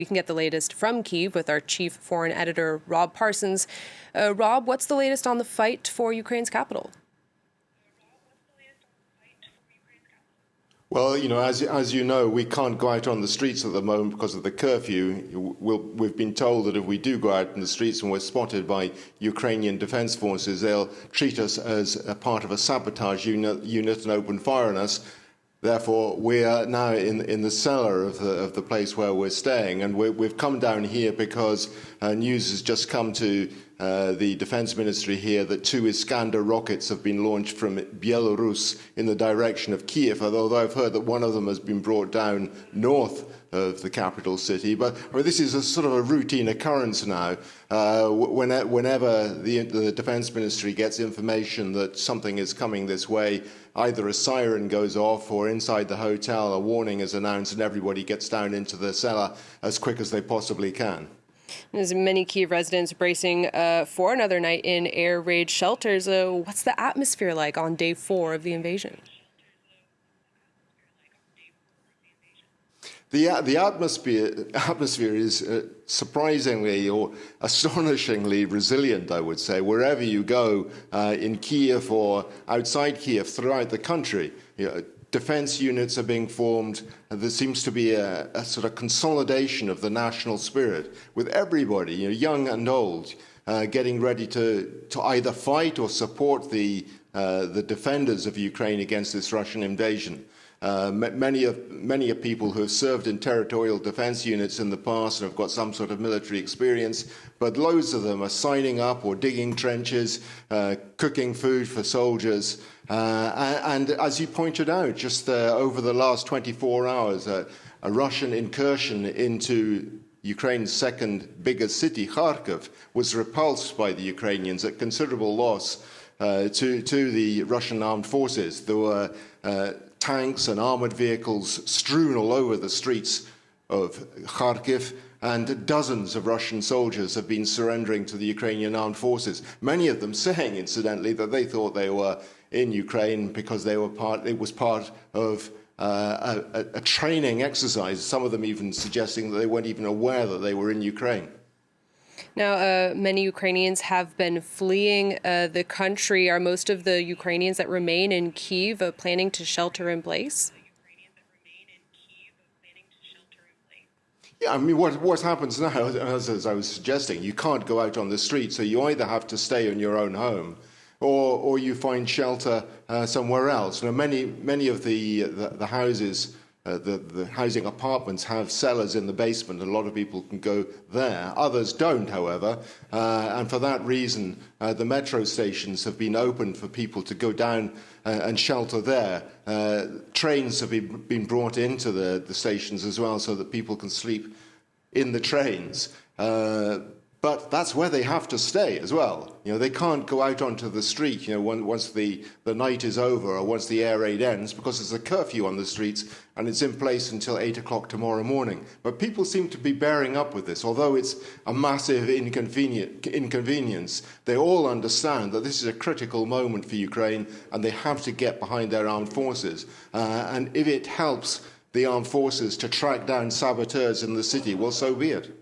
We can get the latest from Kyiv with our chief foreign editor, Rob Parsons. Rob, what's the latest on the fight for Ukraine's capital? Well, as you know, we can't go out on the streets at the moment because of the curfew. We've been told that if we do go out in the streets and we're spotted by Ukrainian defence forces, they'll treat us as a part of a sabotage unit and open fire on us. Therefore, we are now in the cellar of the place where we're staying, and we've come down here because news has just come to the Defence Ministry here that 2 Iskander rockets have been launched from Belarus in the direction of Kyiv, although I've heard that one of them has been brought down north of the capital city. But this is a sort of a routine occurrence now. Whenever the Defence Ministry gets information that something is coming this way, either a siren goes off or inside the hotel a warning is announced and everybody gets down into the cellar as quick as they possibly can. There's many Kyiv residents bracing for another night in air raid shelters. What's the atmosphere like on day 4 of the invasion? The atmosphere is surprisingly or astonishingly resilient, I would say. Wherever you go in Kyiv or outside Kyiv throughout the country, defence units are being formed. There seems to be a sort of consolidation of the national spirit with everybody, young and old, getting ready to either fight or support the defenders of Ukraine against this Russian invasion. Many people who have served in territorial defence units in the past and have got some sort of military experience, but loads of them are signing up or digging trenches, cooking food for soldiers. And as you pointed out, just over the last 24 hours, a Russian incursion into Ukraine's second biggest city, Kharkiv, was repulsed by the Ukrainians at considerable loss to the Russian armed forces. There were tanks and armoured vehicles strewn all over the streets of Kharkiv, and dozens of Russian soldiers have been surrendering to the Ukrainian armed forces, many of them saying, incidentally, that they thought they were in Ukraine because it was part of a training exercise, some of them even suggesting that they weren't even aware that they were in Ukraine. Now, many Ukrainians have been fleeing the country. Are most of the Ukrainians that remain in Kyiv planning to shelter in place? Yeah, I mean, what happens now, as I was suggesting, you can't go out on the street, so you either have to stay in your own home or you find shelter somewhere else. Now, many of the houses, the housing apartments have cellars in the basement. A lot of people can go there. Others don't, however, and for that reason, the metro stations have been opened for people to go down and shelter there. Trains have been brought into the stations as well so that people can sleep in the trains. But that's where they have to stay as well. They can't go out onto the street, once the night is over or once the air raid ends, because there's a curfew on the streets and it's in place until 8 o'clock tomorrow morning. But people seem to be bearing up with this. Although it's a massive inconvenience, they all understand that this is a critical moment for Ukraine and they have to get behind their armed forces. And if it helps the armed forces to track down saboteurs in the city, well, so be it.